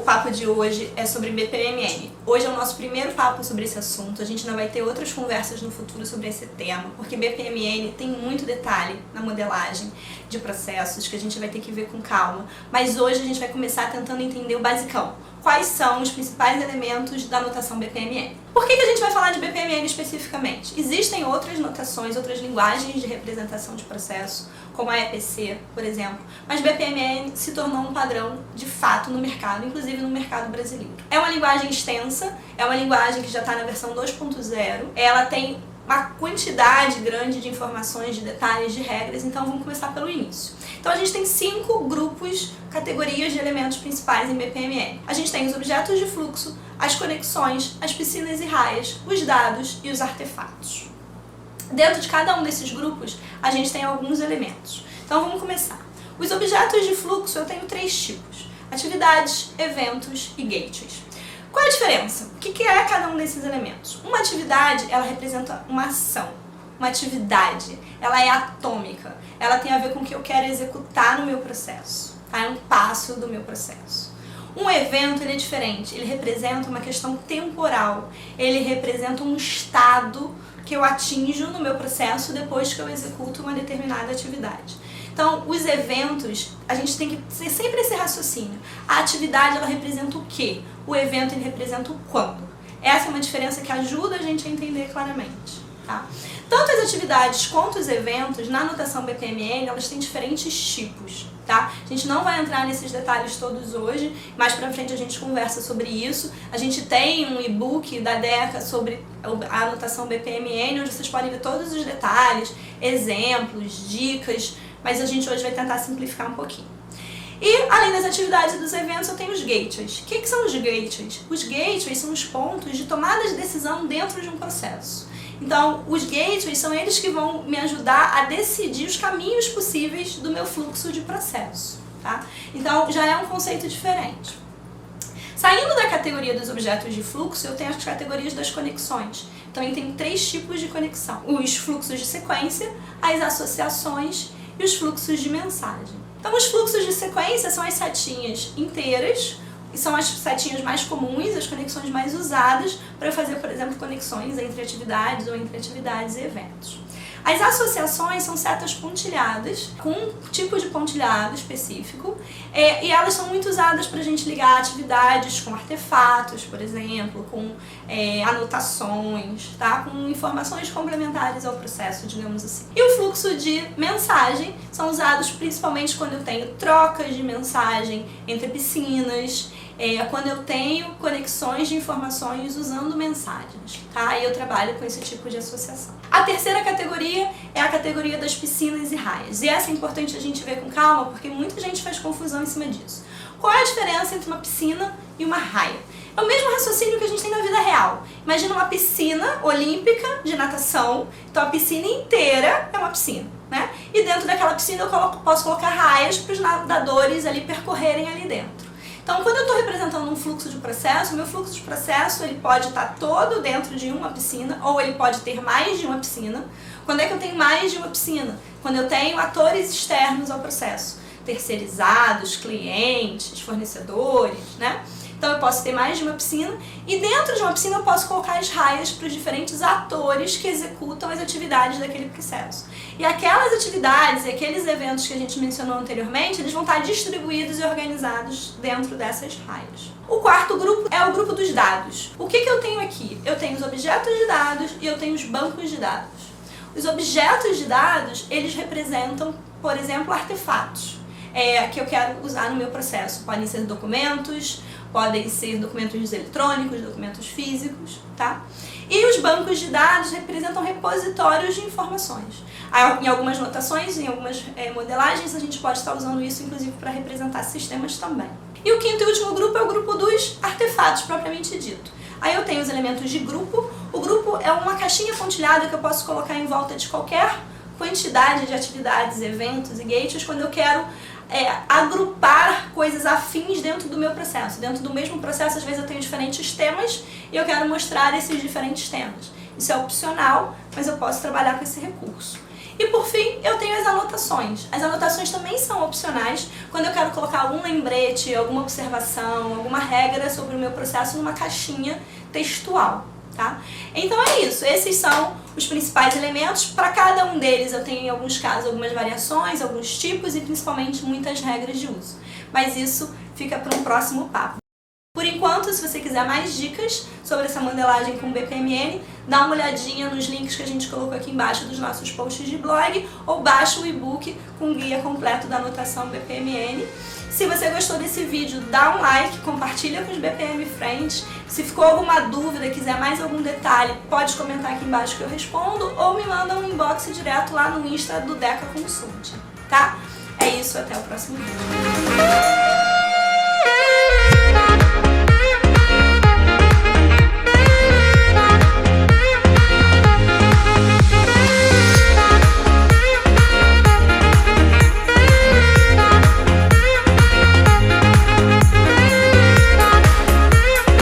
papo de hoje é sobre BPMN. Hoje é o nosso primeiro papo sobre esse assunto. A gente ainda vai ter outras conversas no futuro sobre esse tema, porque BPMN tem muito detalhe na modelagem de processos que a gente vai ter que ver com calma. Mas hoje a gente vai começar tentando entender o basicão. Quais são os principais elementos da notação BPMN? Por que a gente vai falar de BPMN especificamente? Existem outras notações, outras linguagens de representação de processo, como a EPC, por exemplo, mas BPMN se tornou um padrão de fato no mercado, inclusive no mercado brasileiro. É uma linguagem extensa, é uma linguagem que já está na versão 2.0, ela tem uma quantidade grande de informações, de detalhes, de regras, então vamos começar pelo início. Então a gente tem 5 grupos, categorias de elementos principais em BPMN. A gente tem os objetos de fluxo, as conexões, as piscinas e raias, os dados e os artefatos. Dentro de cada um desses grupos, a gente tem alguns elementos. Então vamos começar. Os objetos de fluxo eu tenho 3 tipos: atividades, eventos e gateways. Qual é a diferença? O que é cada um desses elementos? Uma atividade, ela representa uma ação. Uma atividade, ela é atômica. Ela tem a ver com o que eu quero executar no meu processo. Tá? É um passo do meu processo. Um evento, ele é diferente. Ele representa uma questão temporal. Ele representa um estado que eu atinjo no meu processo depois que eu executo uma determinada atividade. Então, os eventos, a gente tem que ter sempre esse raciocínio. A atividade, ela representa o quê? O evento, ele representa o quando. Essa é uma diferença que ajuda a gente a entender claramente. Tá? Tanto as atividades quanto os eventos, na notação BPMN, elas têm diferentes tipos. Tá? A gente não vai entrar nesses detalhes todos hoje, mais pra frente a gente conversa sobre isso. A gente tem um e-book da DECA sobre a notação BPMN, onde vocês podem ver todos os detalhes, exemplos, dicas, mas a gente hoje vai tentar simplificar um pouquinho. E, além das atividades e dos eventos, eu tenho os gateways. O que são os gateways? Os gateways são os pontos de tomada de decisão dentro de um processo. Então, os gateways são eles que vão me ajudar a decidir os caminhos possíveis do meu fluxo de processo. Tá? Então, já é um conceito diferente. Saindo da categoria dos objetos de fluxo, eu tenho as categorias das conexões. Então, eu tenho 3 tipos de conexão: os fluxos de sequência, as associações e os fluxos de mensagem. Então, os fluxos de sequência são as setinhas inteiras, e são as setinhas mais comuns, as conexões mais usadas para eu fazer, por exemplo, conexões entre atividades ou entre atividades e eventos. As associações são setas pontilhadas, com um tipo de pontilhado específico, e elas são muito usadas para a gente ligar atividades com artefatos, por exemplo, com anotações, tá? Com informações complementares ao processo, digamos assim. E o fluxo de mensagem são usados principalmente quando eu tenho trocas de mensagem entre piscinas, quando eu tenho conexões de informações usando mensagens, tá? E eu trabalho com esse tipo de associação. A terceira categoria é a categoria das piscinas e raias. E essa é importante a gente ver com calma, porque muita gente faz confusão em cima disso. Qual é a diferença entre uma piscina e uma raia? É o mesmo raciocínio que a gente tem na vida real. Imagina uma piscina olímpica de natação, então a piscina inteira é uma piscina, né? E dentro daquela piscina eu posso colocar raias para os nadadores ali percorrerem ali dentro. Então, quando eu estou representando um fluxo de processo, o meu fluxo de processo ele pode estar todo dentro de uma piscina, ou ele pode ter mais de uma piscina. Quando é que eu tenho mais de uma piscina? Quando eu tenho atores externos ao processo, terceirizados, clientes, fornecedores, né? Então eu posso ter mais de uma piscina, e dentro de uma piscina eu posso colocar as raias para os diferentes atores que executam as atividades daquele processo. E aquelas atividades e aqueles eventos que a gente mencionou anteriormente, eles vão estar distribuídos e organizados dentro dessas raias. O quarto grupo é o grupo dos dados. O que eu tenho aqui? Eu tenho os objetos de dados e eu tenho os bancos de dados. Os objetos de dados, eles representam, por exemplo, artefatos que eu quero usar no meu processo. Podem ser documentos, podem ser documentos eletrônicos, documentos físicos, tá? E os bancos de dados representam repositórios de informações. Em algumas notações, em algumas modelagens, a gente pode estar usando isso, inclusive, para representar sistemas também. E o quinto e último grupo é o grupo dos artefatos, propriamente dito. Aí eu tenho os elementos de grupo. O grupo é uma caixinha pontilhada que eu posso colocar em volta de qualquer quantidade de atividades, eventos e gateways quando eu quero agrupar coisas afins dentro do meu processo. Dentro do mesmo processo, às vezes eu tenho diferentes temas e eu quero mostrar esses diferentes temas. Isso é opcional, mas eu posso trabalhar com esse recurso. E por fim, eu tenho as anotações. As anotações também são opcionais quando eu quero colocar algum lembrete, alguma observação, alguma regra sobre o meu processo numa caixinha textual, tá? Então é isso, esses são os principais elementos. Para cada um deles eu tenho em alguns casos algumas variações, alguns tipos e principalmente muitas regras de uso. Mas isso fica para um próximo papo. Por enquanto, se você quiser mais dicas sobre essa modelagem com BPMN, dá uma olhadinha nos links que a gente colocou aqui embaixo dos nossos posts de blog ou baixa o e-book com o guia completo da anotação BPMN. Se você gostou desse vídeo, dá um like, compartilha com os BPM Friends. Se ficou alguma dúvida, quiser mais algum detalhe, pode comentar aqui embaixo que eu respondo ou me manda um inbox direto lá no Insta do Deca Consult, tá? É isso, até o próximo vídeo.